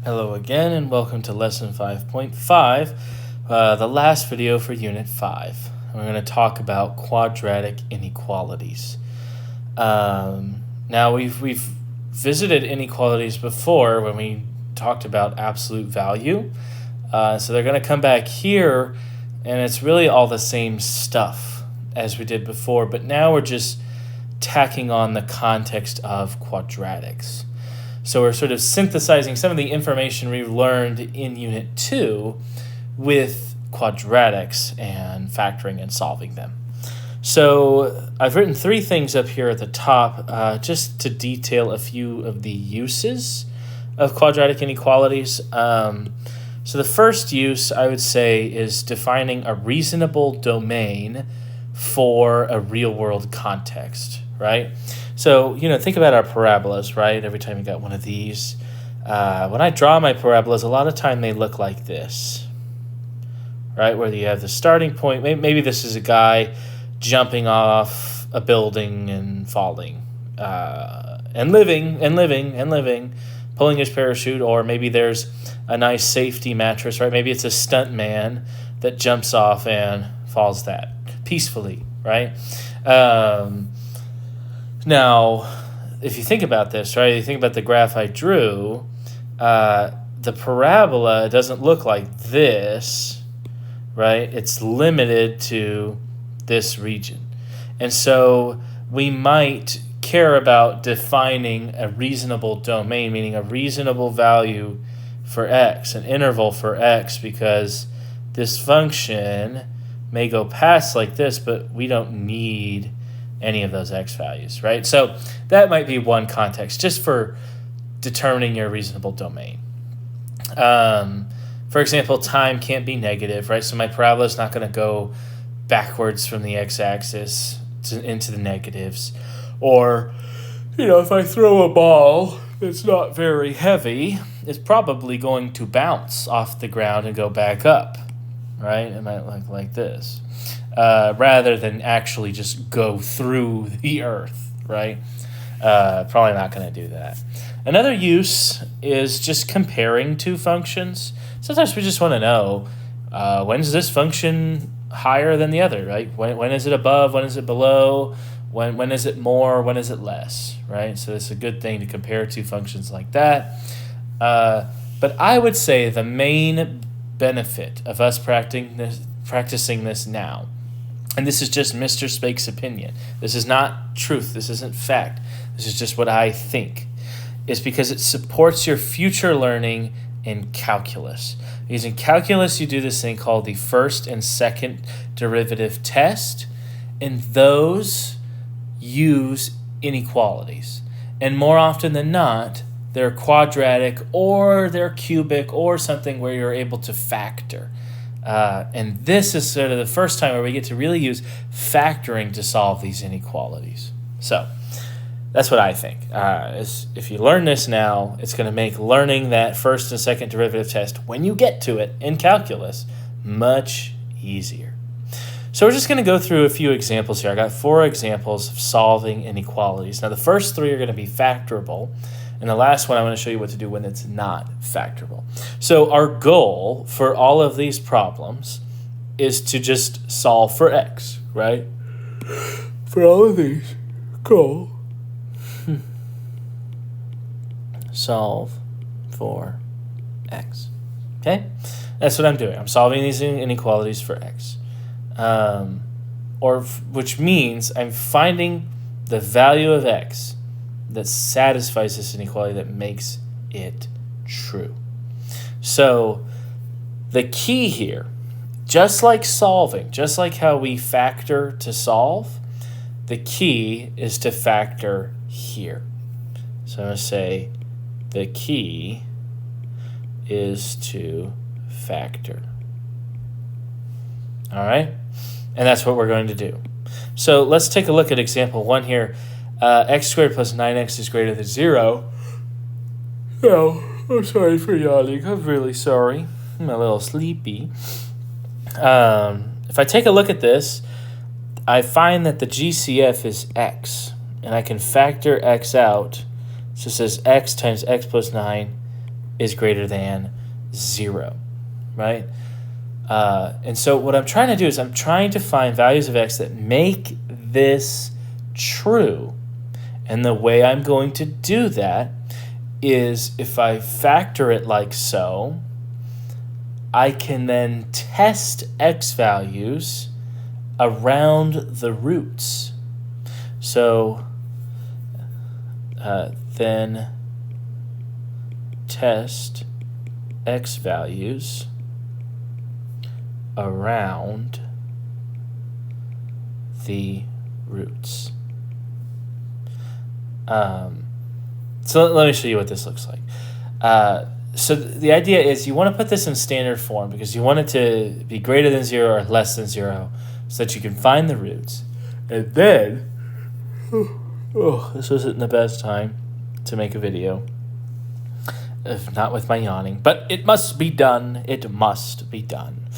Hello again and welcome to lesson 5.5, the last video for unit 5. We're going to talk about quadratic inequalities. Now we've visited inequalities before when we talked about absolute value. So they're going to come back here and it's really all the same stuff as we did before, but now we're just tacking on the context of quadratics. So we're sort of synthesizing some of the information we've learned in Unit 2 with quadratics and factoring and solving them. So I've written 3 things up here at the top just to detail a few of the uses of quadratic inequalities. So the first use, I would say, is defining a reasonable domain for a real-world context, right? So, think about our parabolas, right? Every time you got one of these. When I draw my parabolas, a lot of time they look like this, right? Where you have the starting point. Maybe this is a guy jumping off a building and falling, and living, pulling his parachute, or maybe there's a nice safety mattress, right? Maybe it's a stunt man that jumps off and falls that peacefully, right? Now, if you think about this, right, you think about the graph I drew, the parabola doesn't look like this, right? It's limited to this region. And so we might care about defining a reasonable domain, meaning a reasonable value for x, an interval for x, because this function may go past like this, but we don't need any of those x values, right? So that might be one context just for determining your reasonable domain. For example, time can't be negative, right? So my parabola is not going to go backwards from the x-axis into the negatives. Or, if I throw a ball that's not very heavy, it's probably going to bounce off the ground and go back up, right? It might look like this. Rather than actually just go through the earth, right? Probably not going to do that. Another use is just comparing two functions. Sometimes we just want to know, when is this function higher than the other, right? When is it above? When is it below? When is it more? When is it less, right? So it's a good thing to compare two functions like that. But I would say the main benefit of us practicing this now, and this is just Mr. Spake's opinion. This is not truth. This isn't fact. This is just what I think. Is because it supports your future learning in calculus. Because in calculus, you do this thing called the first and second derivative test, and those use inequalities. And more often than not, they're quadratic or they're cubic or something where you're able to factor. And this is sort of the first time where we get to really use factoring to solve these inequalities. So that's what I think. If you learn this now, it's going to make learning that first and second derivative test, when you get to it in calculus, much easier. So we're just going to go through a few examples here. I got 4 examples of solving inequalities. Now the first 3 are going to be factorable. And the last one, I want to show you what to do when it's not factorable. So our goal for all of these problems is to just solve for x, right? For all of these, goal. Solve for x. Okay? That's what I'm doing. I'm solving these inequalities for x. Which means I'm finding the value of x that satisfies this inequality, that makes it true. So the key here, just like solving, just like how we factor to solve, the key is to factor here. So I'm going to say the key is to factor. All right? And that's what we're going to do. So let's take a look at example 1 here. X squared plus 9x is greater than 0. Oh, I'm sorry for yawning. I'm really sorry. I'm a little sleepy. If I take a look at this, I find that the GCF is x. And I can factor x out. So it says x times x plus 9 is greater than 0, right? And so what I'm trying to do is I'm trying to find values of x that make this true. And the way I'm going to do that is if I factor it like so, I can then test x values around the roots. So then test x values around the roots. So let me show you what this looks like. So the idea is you want to put this in standard form because you want it to be greater than 0 or less than 0 so that you can find the roots. And then, this wasn't the best time to make a video, if not with my yawning, but it must be done. It must be done.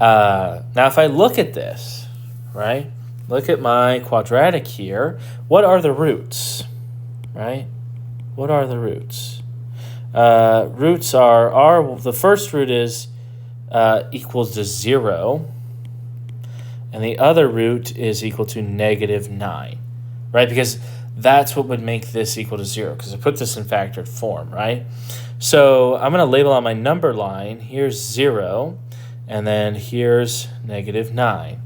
Now, if I look at this, right, look at my quadratic here, what are the roots, right? What are the roots? Roots are the first root is equals to 0, and the other root is equal to -9, right? Because that's what would make this equal to 0, because I put this in factored form, right? So I'm going to label on my number line, here's 0, and then here's -9.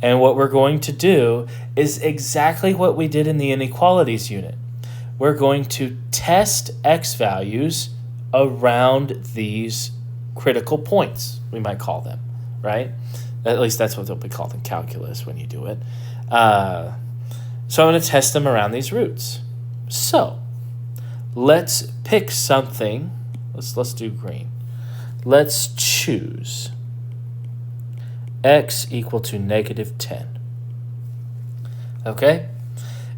And what we're going to do is exactly what we did in the inequalities unit. We're going to test x values around these critical points, we might call them, right? At least that's what they'll be called in calculus when you do it. So I'm going to test them around these roots. So let's pick something. Let's do green. Let's choose x equal to -10. Okay?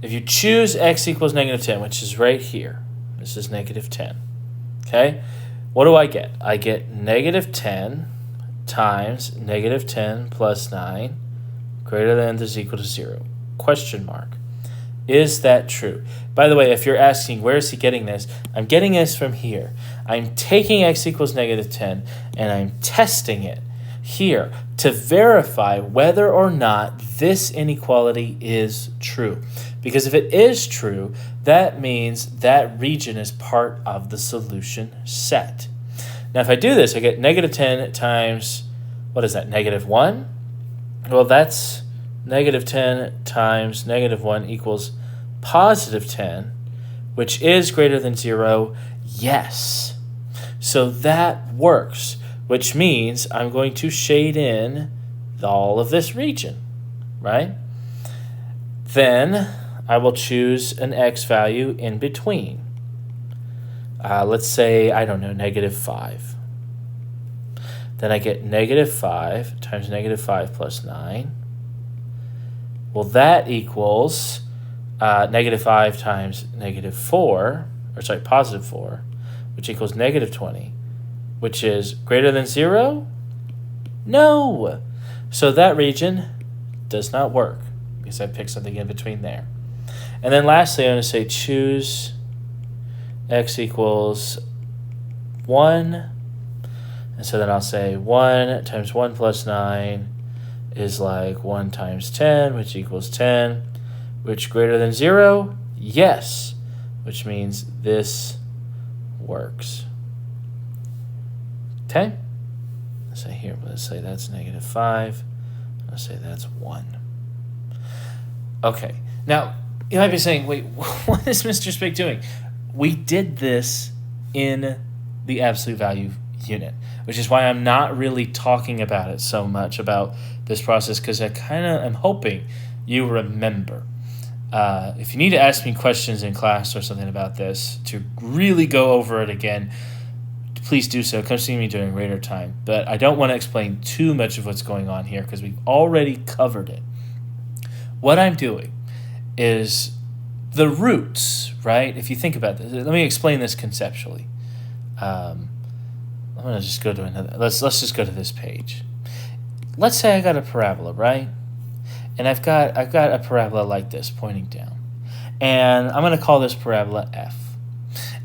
If you choose x equals -10, which is right here, this is -10. Okay? What do I get? I get -10 times -10 plus 9 greater than or equal to 0. Question mark. Is that true? By the way, if you're asking where is he getting this, I'm getting this from here. I'm taking x equals -10 and I'm testing it here to verify whether or not this inequality is true. Because if it is true, that means that region is part of the solution set. Now, if I do this, I get -10 times, what is that, -1? Well, that's -10 times -1 equals +10, which is greater than 0, yes. So that works, which means I'm going to shade in all of this region, right? Then I will choose an x value in between. Let's say, I don't know, -5. Then I get -5 times -5 plus 9. Well, that equals -5 times -4, or sorry, +4, which equals -20, which is greater than 0? No! So that region does not work because I picked something in between there. And then lastly, I'm going to say choose x equals 1. And so then I'll say 1 times 1 plus 9 is like 1 times 10, which equals 10, which greater than 0? Yes, which means this works. Okay? So here, let's say that's -5. Let's say that's 1. Okay, now you might be saying, wait, what is Mr. Spig doing? We did this in the absolute value unit, which is why I'm not really talking about it so much about this process, because I'm hoping you remember. If you need to ask me questions in class or something about this to really go over it again, please do so. Come see me during Raider time. But I don't want to explain too much of what's going on here because we've already covered it. What I'm doing is the roots, right? If you think about this, let me explain this conceptually. I'm going to just go to another. Let's just go to this page. Let's say I got a parabola, right? And I've got a parabola like this pointing down. And I'm going to call this parabola f.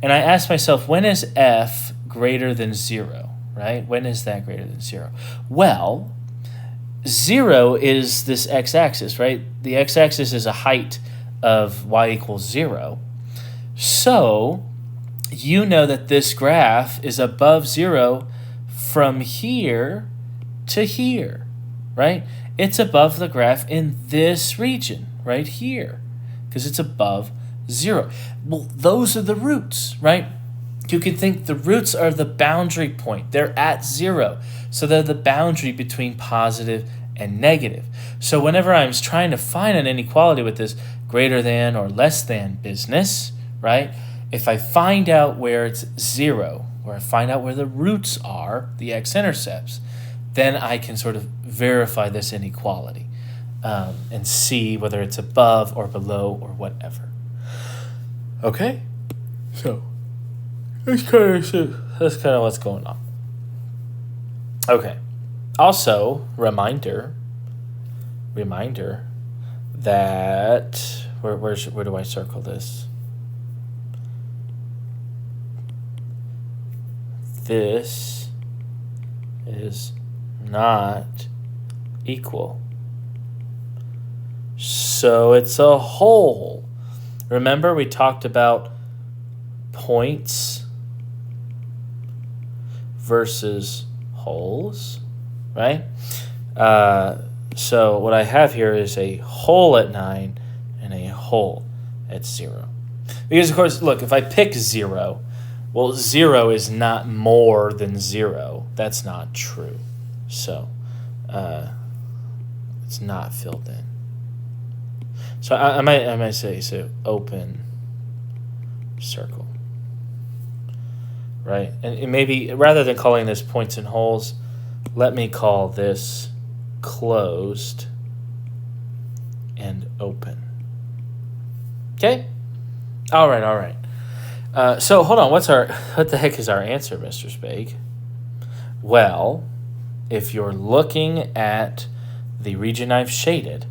And I ask myself, when is f greater than 0, right? When is that greater than 0? Well, 0 is this x-axis, right? The x-axis is a height of y equals 0. So you know that this graph is above 0 from here to here, right? It's above the graph in this region right here because it's above 0. Well, those are the roots, right? You can think the roots are the boundary point. They're at 0. So they're the boundary between positive and negative. So whenever I'm trying to find an inequality with this greater than or less than business, right? If I find out where it's 0, or I find out where the roots are, the x-intercepts, then I can sort of verify this inequality and see whether it's above or below or whatever. Okay? So that's kind of what's going on. Okay. Also, reminder that where do I circle this? This is not equal. So it's a whole. Remember we talked about points versus wholes, right? So what I have here is a whole at 9 and a whole at 0. Because, of course, look, if I pick 0, well, 0 is not more than 0. That's not true. So it's not filled in. So I might say, so open circle. Right? And maybe, rather than calling this points and holes, let me call this closed and open. Okay? All right. So hold on, what the heck is our answer, Mr. Spake? Well, if you're looking at the region I've shaded,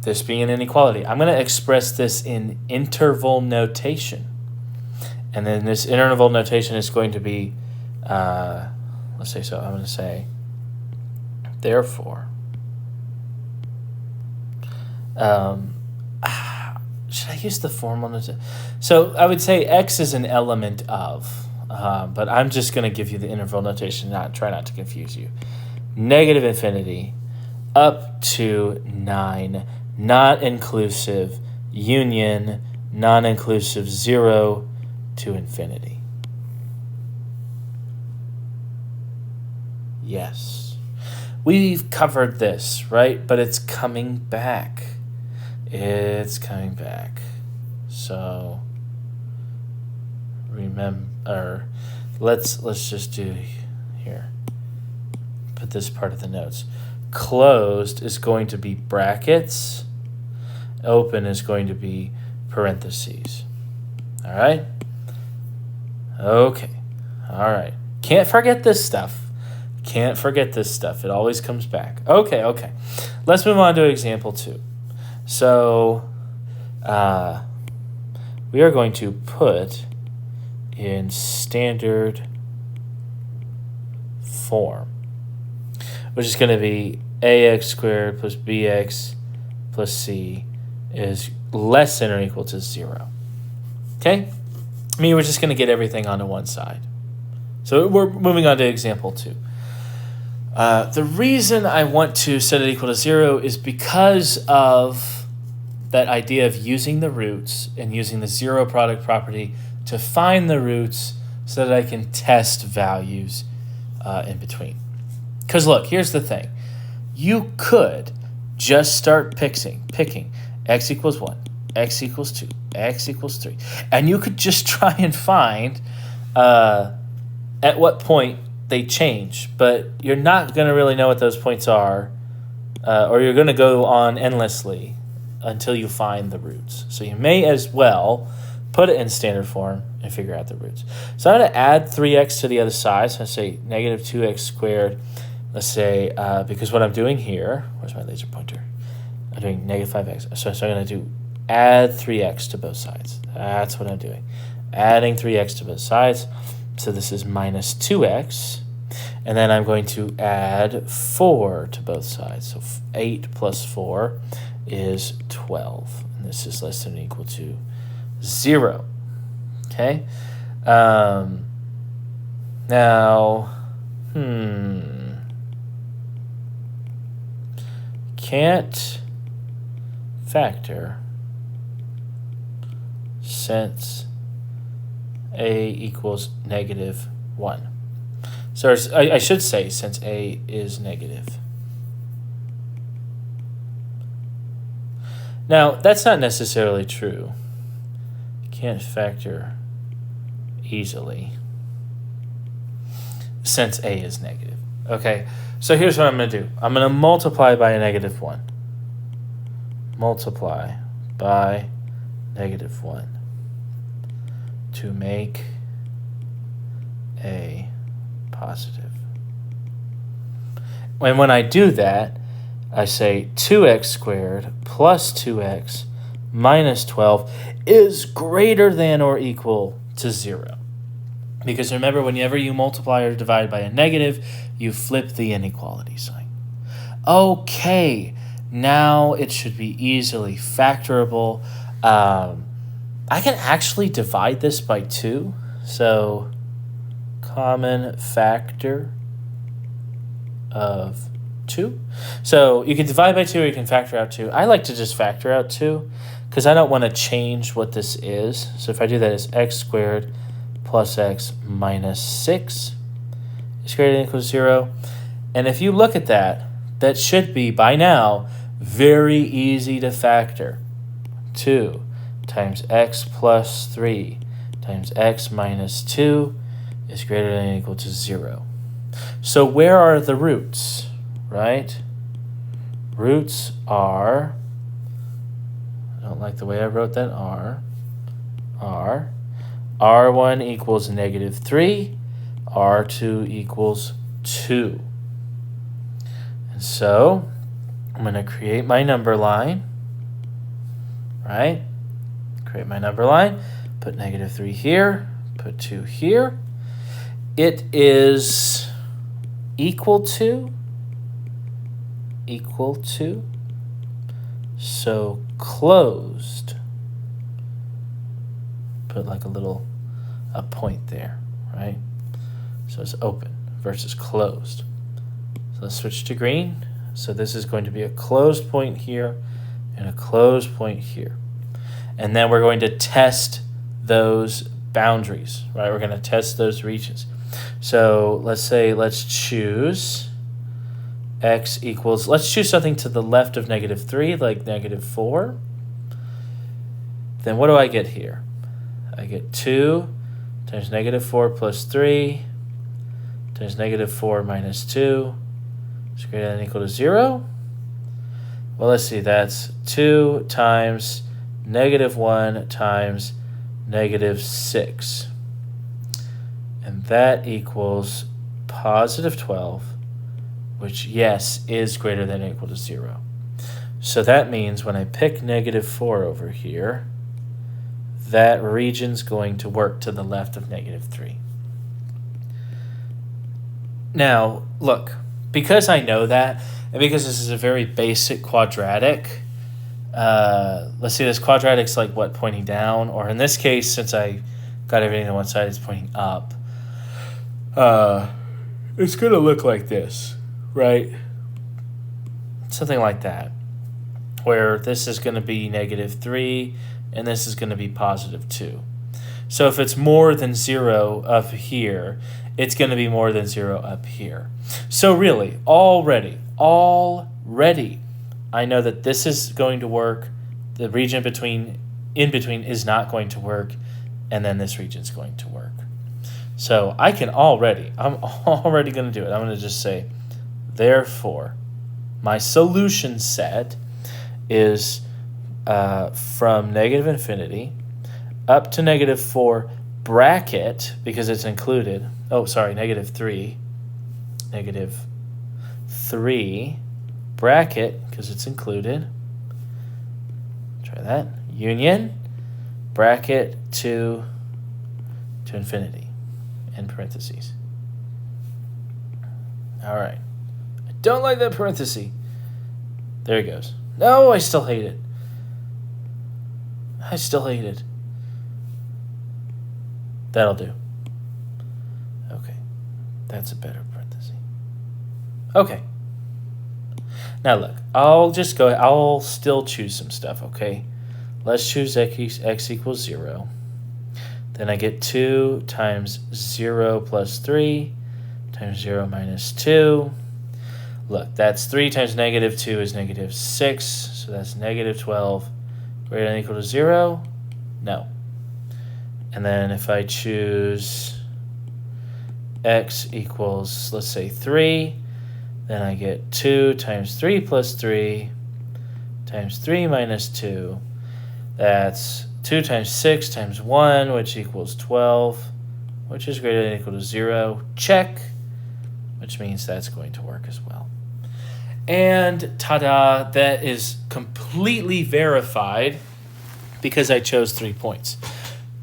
this being an inequality, I'm going to express this in interval notation. And then this interval notation is going to be, let's say so, I'm going to say, therefore, should I use the formal notation? So I would say x is an element of, but I'm just going to give you the interval notation, try not to confuse you. Negative infinity up to 9, not inclusive, union, non-inclusive, 0 to infinity. Yes. We've covered this, right? But it's coming back. It's coming back. So remember, let's just do here. Put this part of the notes. Closed is going to be brackets. Open is going to be parentheses. All right? Okay. All right. Can't forget this stuff. It always comes back. Okay. Let's move on to example 2. So we are going to put in standard form, which is going to be ax squared plus bx plus c is less than or equal to 0. Okay? I mean, we're just going to get everything onto one side. So we're moving on to example 2. The reason I want to set it equal to 0 is because of that idea of using the roots and using the zero product property to find the roots so that I can test values in between. Because look, here's the thing. You could just start picking x equals 1, x equals 2, x equals 3. And you could just try and find at what point they change. But you're not going to really know what those points are, or you're going to go on endlessly until you find the roots. So you may as well put it in standard form and figure out the roots. So I'm going to add 3x to the other side. So I say negative 2x squared. Let's say, because what I'm doing here, where's my laser pointer? I'm doing negative 5x. So I'm going to do add 3x to both sides. That's what I'm doing. Adding 3x to both sides. So this is minus 2x. And then I'm going to add 4 to both sides. So 8 plus 4 is 12. And this is less than or equal to 0. Okay? Now, can't factor since a equals negative 1. So I should say since a is negative. Now, that's not necessarily true. Can't factor easily since a is negative. Okay, so here's what I'm going to do. I'm going to multiply by a negative 1. Multiply by negative 1 to make a positive. And when I do that, I say 2x squared plus 2x minus 12 is greater than or equal to 0. Because remember, whenever you multiply or divide by a negative, you flip the inequality sign. Okay, now it should be easily factorable. I can actually divide this by 2. So common factor of 2. So you can divide by 2 or you can factor out 2. I like to just factor out 2 because I don't want to change what this is. So if I do that, it's x squared plus x minus 6 is greater than or equal to 0. And if you look at that, that should be, by now, very easy to factor. 2 times x plus 3 times x minus 2 is greater than or equal to 0. So where are the roots, right? Roots are, I don't like the way I wrote that, R1 equals negative 3, R2 equals 2. And so I'm going to create my number line, right? Create my number line, put negative 3 here, put 2 here. It is equal to, so closed. Put like a point there, right? So it's open versus closed. So let's switch to green. So this is going to be a closed point here and a closed point here. And then we're going to test those boundaries, right? We're going to test those regions. So let's choose x equals, let's choose something to the left of negative 3, like negative 4. Then what do I get here? I get 2 times negative 4 plus 3 times negative 4 minus 2 is greater than or equal to 0. Well, let's see, that's 2 times negative 1 times negative 6. And that equals positive 12, which, yes, is greater than or equal to 0. So that means when I pick negative 4 over here, that region's going to work to the left of negative 3. Now, look, because I know that, and because this is a very basic quadratic, let's see, this quadratic's like what, pointing down? Or in this case, since I got everything on one side, it's pointing up. It's going to look like this, right? Something like that, where this is going to be negative 3, and this is going to be positive 2. So if it's more than 0 up here, it's going to be more than 0 up here. So really, already, I know that this is going to work, the region in between is not going to work, and then this region is going to work. So I'm already going to do it. I'm going to just say, therefore, my solution set is from negative infinity up to negative 4 bracket, because it's included. Oh, sorry, negative 3 bracket, because it's included. Try that. Union bracket to infinity. in parentheses. All right. I don't like that parenthesis. There it goes. No, I still hate it. I still hate it. That'll do. Okay. That's a better parenthesis. Okay. Now look, I'll still choose some stuff, okay? Let's choose x equals 0. Then I get 2 times 0 plus 3 times 0 minus 2. Look, that's 3 times negative 2 is negative 6, so that's negative 12. Greater than or equal to 0? No. And then if I choose x equals, let's say 3, then I get 2 times 3 plus 3 times 3 minus 2. That's 2 times 6 times 1, which equals 12, which is greater than or equal to 0. Check, which means that's going to work as well. And ta-da, that is completely verified because I chose 3 points.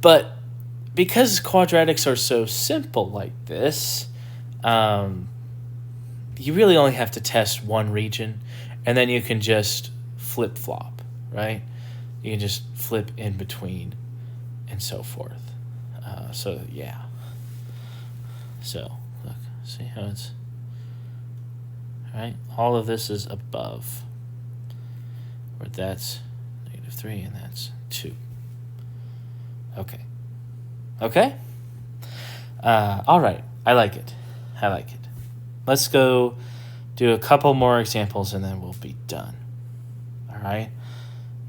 But because quadratics are so simple like this, you really only have to test one region, and then you can just flip-flop, right? You can just flip in between and so forth. So, yeah. So, look, see how it's... Right? All of this is above, where that's negative 3 and that's 2. Okay. Okay? All right. I like it. I like it. Let's go do a couple more examples and then we'll be done. All right?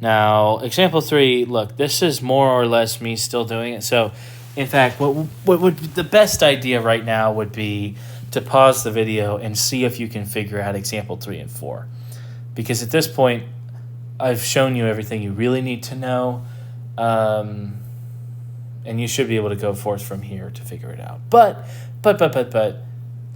Now, example 3, look, this is more or less me still doing it. So, in fact, what would the best idea right now would be to pause the video and see if you can figure out example 3 and 4. Because at this point, I've shown you everything you really need to know. And you should be able to go forth from here to figure it out. But,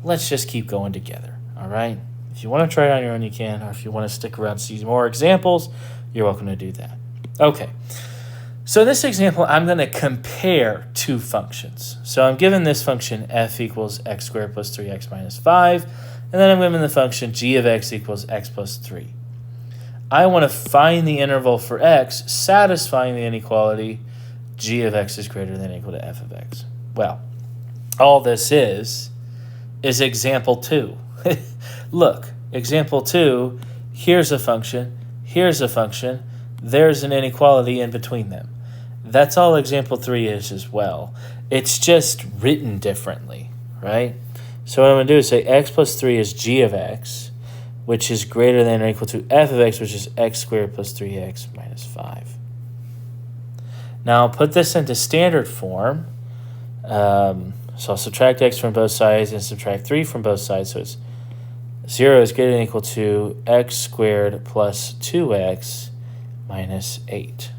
let's just keep going together, all right? If you want to try it on your own, you can. Or if you want to stick around and see more examples, you're welcome to do that. Okay. So in this example, I'm going to compare two functions. So I'm given this function f equals x squared plus 3x minus 5. And then I'm given the function g of x equals x plus 3. I want to find the interval for x satisfying the inequality g of x is greater than or equal to f of x. Well, all this is example 2. Look, example 2, here's a function, there's an inequality in between them. That's all example 3 is as well. It's just written differently, right? So what I'm going to do is say x plus 3 is g of x, which is greater than or equal to f of x, which is x squared plus 3x minus 5. Now I'll put this into standard form. So I'll subtract x from both sides and subtract 3 from both sides. So it's 0 is greater than or equal to x squared plus 2x minus 8.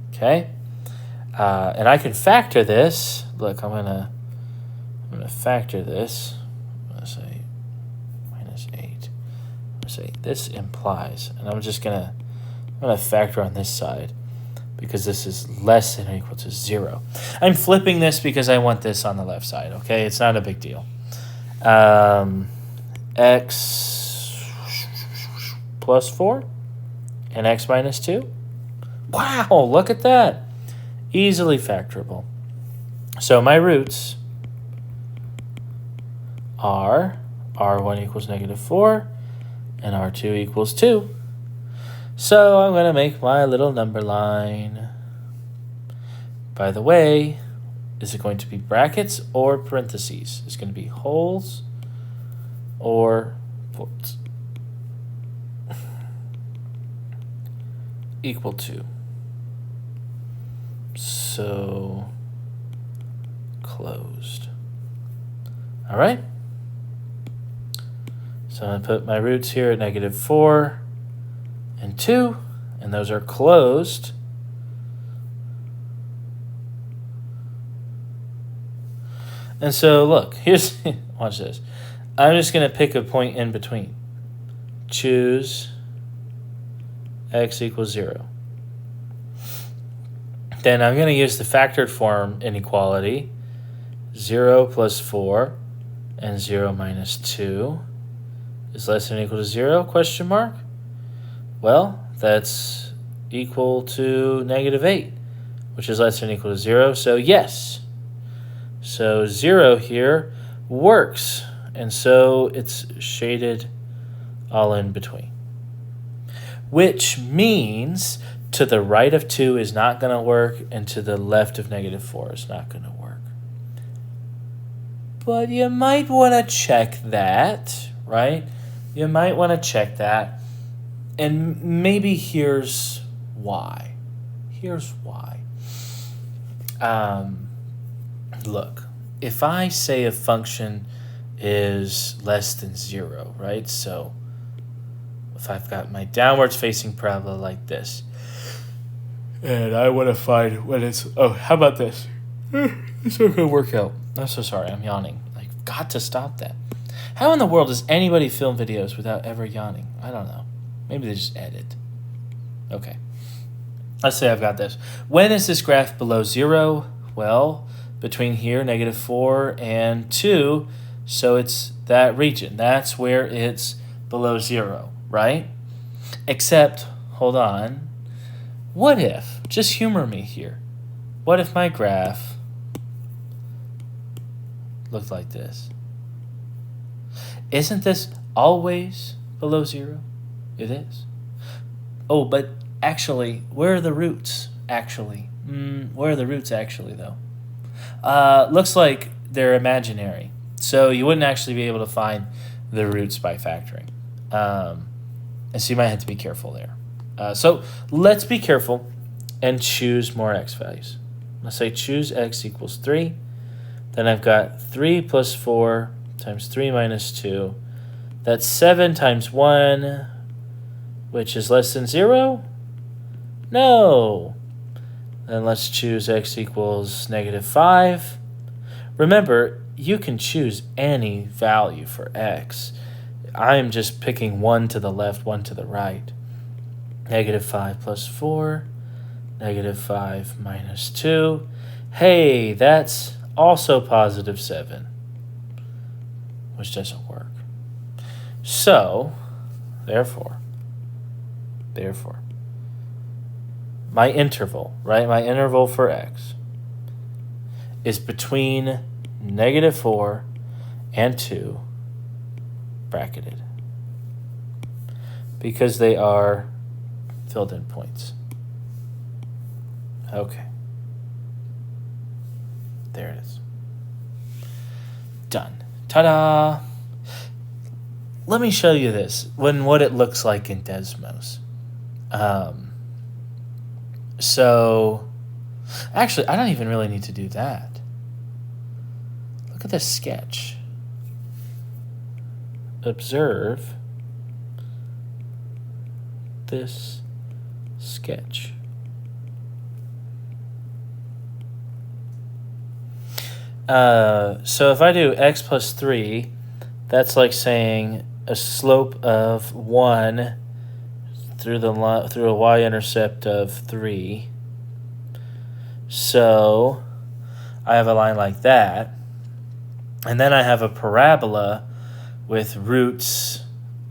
Okay? And I can factor this. Look, I'm gonna factor this. I'm gonna say minus 8. I'm gonna say this implies, and I'm gonna factor on this side because this is less than or equal to 0. I'm flipping this because I want this on the left side, okay? It's not a big deal. X plus 4 and x minus 2. Wow, look at that. Easily factorable. So my roots are r1 equals negative 4 and r2 equals 2. So I'm going to make my little number line. By the way, is it going to be brackets or parentheses? It's going to be holes or quotes. Equal to. So closed. All right. So I'm going to put my roots here at negative 4 and 2, and those are closed. And so look, here's, watch this. I'm just going to pick a point in between. Choose x equals 0. Then I'm going to use the factored form inequality. 0 plus 4 and 0 minus 2 is less than or equal to 0, question mark? Well, that's equal to negative 8, which is less than or equal to 0, so yes. So 0 here works, and so it's shaded all in between. Which means to the right of 2 is not going to work, and to the left of negative 4 is not going to work. But you might want to check that, right? You might want to check that. And maybe here's why. Here's why. Look, if I say a function is less than 0, right? So if I've got my downwards facing parabola like this, and I want to find when it's, oh, how about this? It's not going to work out. I'm so sorry, I'm yawning. I've got to stop that. How in the world does anybody film videos without ever yawning? I don't know. Maybe they just edit. Okay. Let's say I've got this. When is this graph below 0? Well, between here, negative 4 and 2, so it's that region. That's where it's below 0, right? Except, hold on, what if, just humor me here, what if my graph looked like this? Isn't this always below 0? It is. Oh, but actually, where are the roots, actually? Where are the roots, actually, though? Looks like they're imaginary. So you wouldn't actually be able to find the roots by factoring. And so you might have to be careful there. So let's be careful and choose more x values. Let's say choose x equals 3. Then I've got 3 plus 4 times 3 minus 2. That's 7 times 1, which is less than 0? No. Then let's choose x equals negative 5. Remember, you can choose any value for x. I'm just picking one to the left, one to the right. Negative 5 plus 4, negative 5 minus 2. Hey, that's also positive 7, which doesn't work. So, therefore, my interval, right, my interval for x is between negative 4 and 2, bracketed, because they are filled in points. Okay. There it is. Done. Ta-da! Let me show you this, what it looks like in Desmos. So, actually, I don't even really need to do that. Look at this sketch. Observe this sketch. So if I do x plus 3, that's like saying a slope of 1 through a y-intercept of 3. So I have a line like that, and then I have a parabola with roots.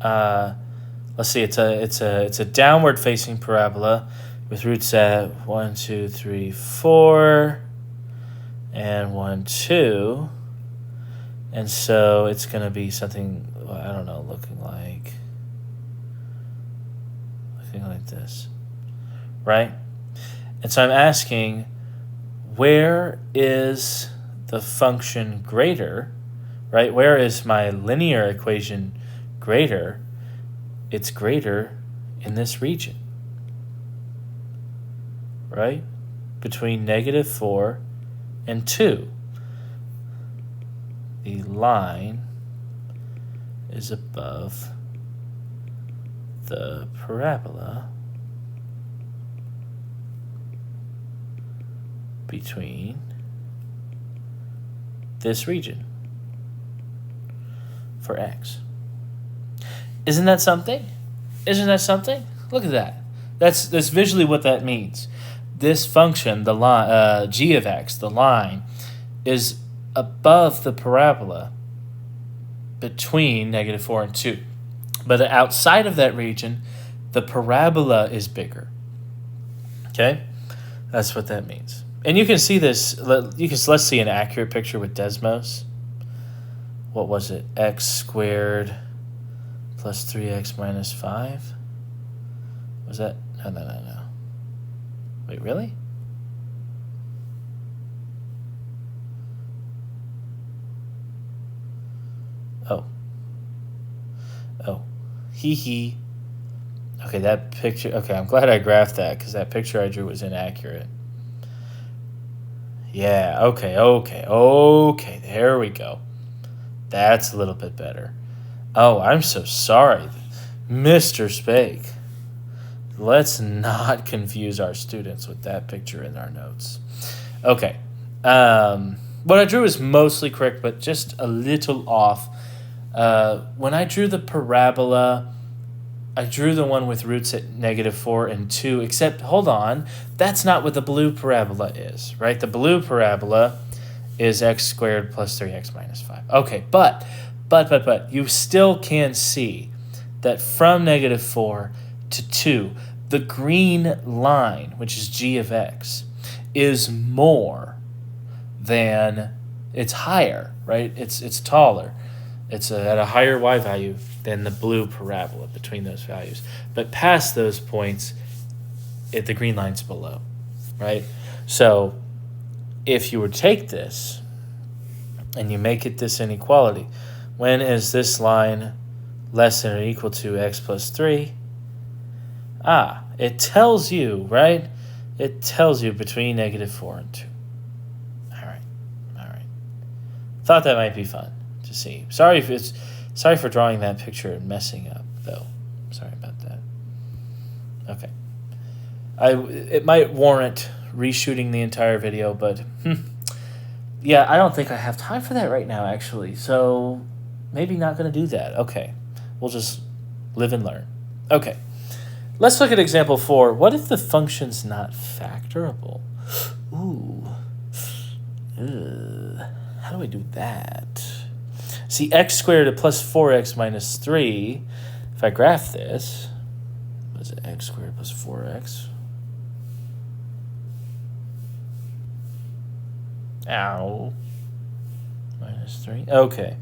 Let's see, it's a downward facing parabola with roots at 1, 2, 3, 4, and 1, 2, and so it's going to be something, I don't know, looking like this, right? And so I'm asking, where is the function greater, right? Where is my linear equation greater? It's greater in this region, right? Between negative 4 and 2. The line is above the parabola between this region for x. Isn't that something? Isn't that something? Look at that. That's visually what that means. This function, the line, g of x, the line, is above the parabola between -4 and 2. But outside of that region, the parabola is bigger. Okay? That's what that means. And you can see this. Let's see an accurate picture with Desmos. What was it? X squared plus 3x minus 5? Was that? No. Wait, really? Oh. Hee hee. Okay, that picture. Okay, I'm glad I graphed that because that picture I drew was inaccurate. Yeah, okay. There we go. That's a little bit better. Oh, I'm so sorry, Mr. Spake. Let's not confuse our students with that picture in our notes. Okay. What I drew is mostly correct, but just a little off. When I drew the parabola, I drew the one with roots at -4 and 2, except, hold on, that's not what the blue parabola is, right? The blue parabola is x squared plus 3x minus 5. Okay, but you still can see that from -4 to 2, the green line, which is g of x, is more than, it's higher, right? It's taller. It's at a higher y value than the blue parabola between those values. But past those points, the green line's below, right? So if you would take this and you make it this inequality, when is this line less than or equal to x plus 3? It tells you, right? It tells you between -4 and 2. All right. Thought that might be fun to see. Sorry for drawing that picture and messing up, though. Sorry about that. Okay. It might warrant reshooting the entire video, but yeah, I don't think I have time for that right now, actually. So maybe not going to do that. Okay. We'll just live and learn. Okay. Let's look at example 4. What if the function's not factorable? Ooh. How do I do that? See, x squared at plus 4x minus 3, if I graph this, what is it, x squared plus 4x? Ow. Minus 3. Okay.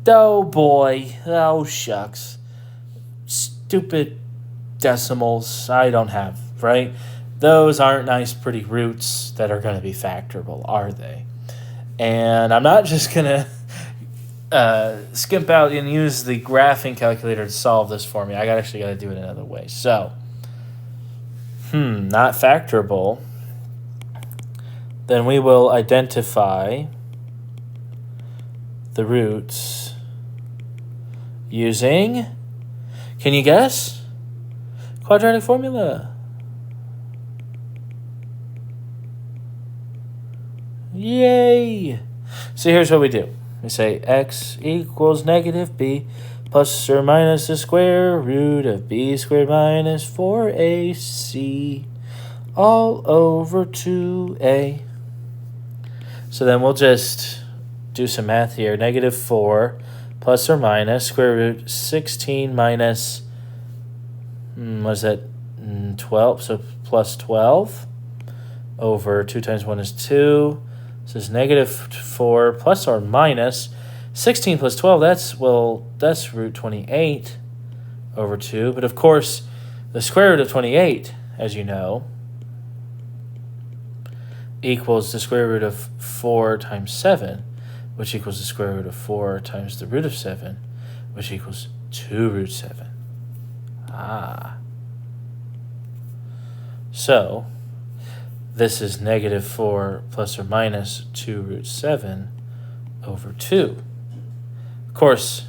Oh, boy. Oh, shucks. Stupid decimals I don't have, right? Those aren't nice, pretty roots that are going to be factorable, are they? And I'm not just going to skimp out and use the graphing calculator to solve this for me. I actually got to do it another way. So, not factorable. Then we will identify the roots using, can you guess? Quadratic formula. Yay! So here's what we do. We say x equals -b plus or minus the square root of b squared minus 4ac all over 2a. So then we'll just do some math here. -4 plus or minus square root 16 minus, what is that, 12? So plus 12 over 2 times 1 is 2. So it's -4 plus or minus 16 plus 12. That's root 28 over 2. But of course, the square root of 28, as you know, equals the square root of 4 times 7, which equals the square root of 4 times the root of 7, which equals 2 root 7. So this is -4 plus or minus 2 root 7 over 2. Of course,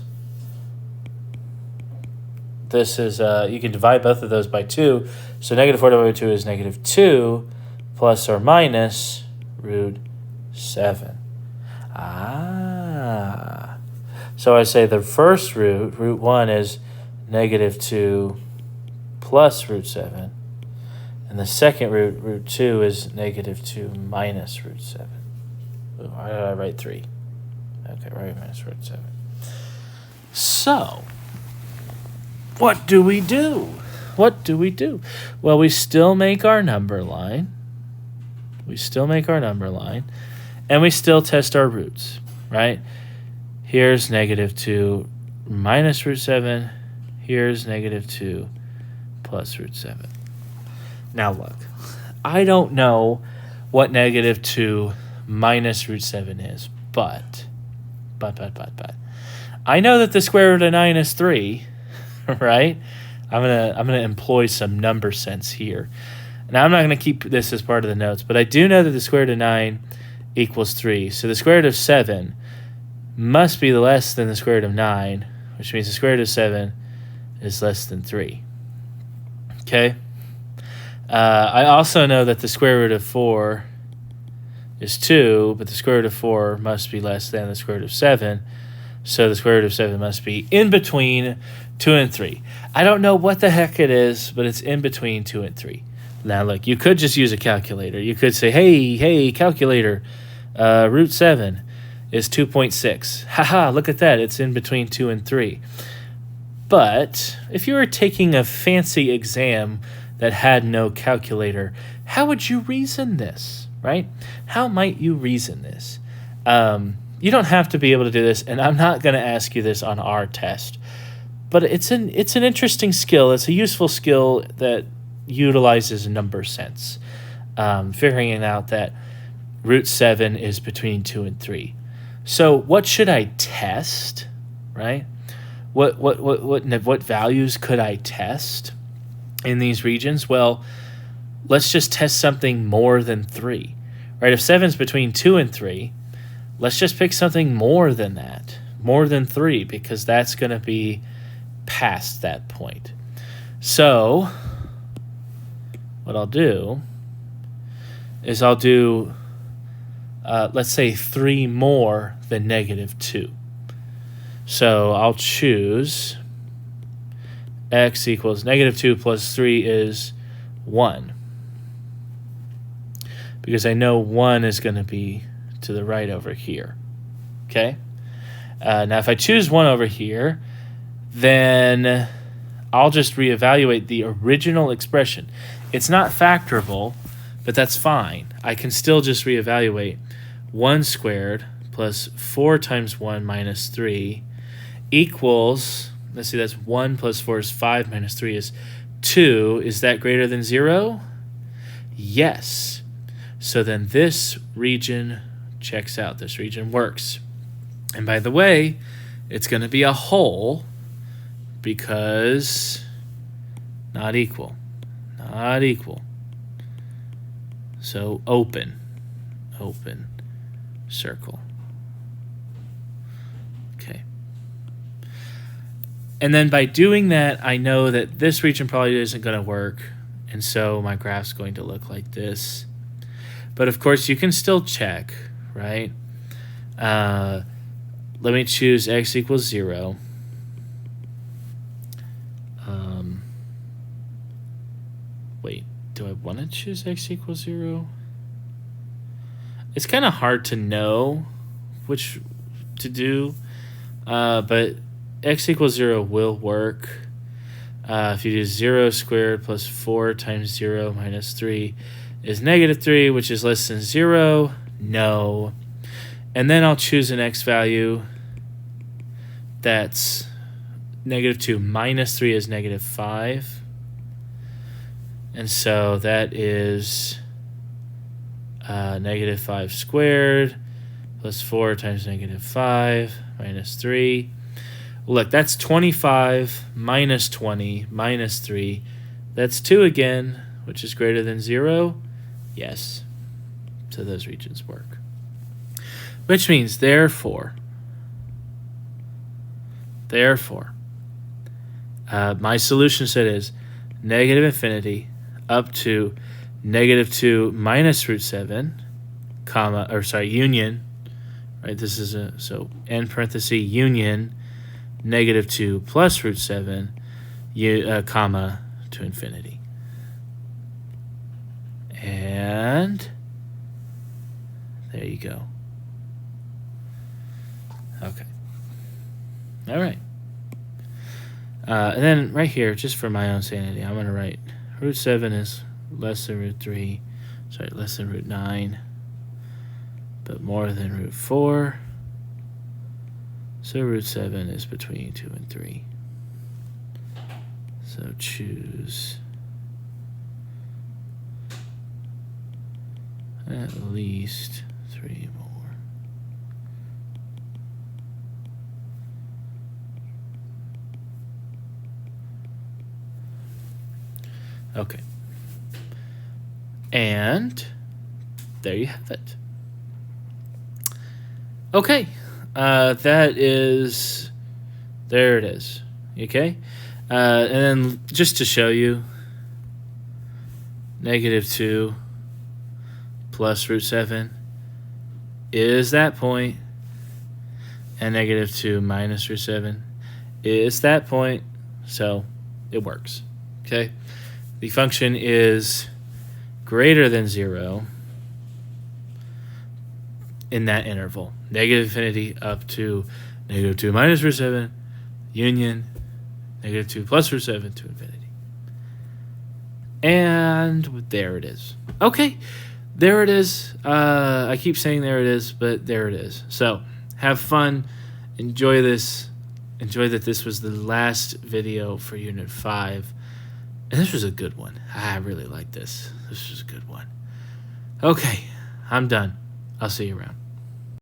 this is, you can divide both of those by 2. So -4 divided by 2 is -2 plus or minus root 7. So I say the first root, root 1, is -2 plus root 7. And the second root, root 2, is -2 minus root 7. Why did I write 3? Okay, right minus root 7. So, what do we do? What do we do? Well, we still make our number line. We still make our number line. And we still test our roots, right? Here's negative 2 minus root 7. Here's negative 2 plus root 7. Now look, I don't know what negative 2 minus root 7 is, but. I know that the square root of 9 is 3, right? I'm gonna employ some number sense here. Now I'm not gonna keep this as part of the notes, but I do know that the square root of 9 equals 3. So the square root of 7 must be less than the square root of 9, which means the square root of 7 is less than 3. Okay? I also know that the square root of 4 is 2, but the square root of 4 must be less than the square root of 7. So the square root of 7 must be in between 2 and 3. I don't know what the heck it is, but it's in between 2 and 3. Now, look, you could just use a calculator. You could say, hey, calculator, root 7 is 2.6. Haha, look at that. It's in between 2 and 3. But if you were taking a fancy exam that had no calculator, how would you reason this, right? How might you reason this? You don't have to be able to do this, and I'm not going to ask you this on our test. But it's an interesting skill. It's a useful skill that utilizes number sense. Figuring out that root 7 is between 2 and 3. So what should I test, right? What values could I test in these regions? Well, let's just test something more than 3, right? If 7's between 2 and 3, let's just pick something more than that, more than 3, because that's going to be past that point. So what I'll do is I'll do, let's say, 3 more than negative 2. So I'll choose x equals negative 2 plus 3 is 1. Because I know 1 is going to be to the right over here. Okay? Now if I choose 1 over here, then I'll just reevaluate the original expression. It's not factorable, but that's fine. I can still just reevaluate 1 squared plus 4 times 1 minus 3 equals, let's see, that's 1 plus 4 is 5 minus 3 is 2. Is that greater than 0? Yes. So then this region checks out. This region works. And by the way, it's going to be a hole because not equal. Not equal. So open circle. Okay. And then by doing that, I know that this region probably isn't going to work. And so my graph's going to look like this. But of course, you can still check, right? Let me choose x equals 0. Wait, do I want to choose x equals 0? It's kind of hard to know which to do, but x equals 0 will work. If you do 0 squared plus 4 times 0 minus 3 is negative 3, which is less than 0, no. And then I'll choose an x value that's negative 2 minus 3 is negative 5. And so that is negative 5 squared plus 4 times negative 5 minus 3. Look, that's 25 minus 20 minus 3. That's 2 again, which is greater than 0. Yes. So those regions work. Which means, therefore, my solution set is negative infinity up to negative 2 minus root 7, union, right? This is so n parenthesis union negative 2 plus root 7, comma, to infinity. And there you go. Okay. All right. And then right here, just for my own sanity, I'm going to write root 7 is less than root 3. Sorry, less than root 9. But more than root 4. So root 7 is between 2 and 3. So choose at least 3 more. Okay. And there you have it. Okay. There it is. Okay. And then just to show you, -2 plus root 7 is that point, and -2 minus root 7 is that point, so it works. Okay. The function is greater than 0 in that interval. -infinity up to -2 minus root 7, union, -2 plus root 7 to infinity. And there it is. Okay, there it is. I keep saying there it is, but there it is. So have fun. Enjoy this. Enjoy that this was the last video for Unit 5. And this was a good one. I really like this. This was a good one. Okay, I'm done. I'll see you around.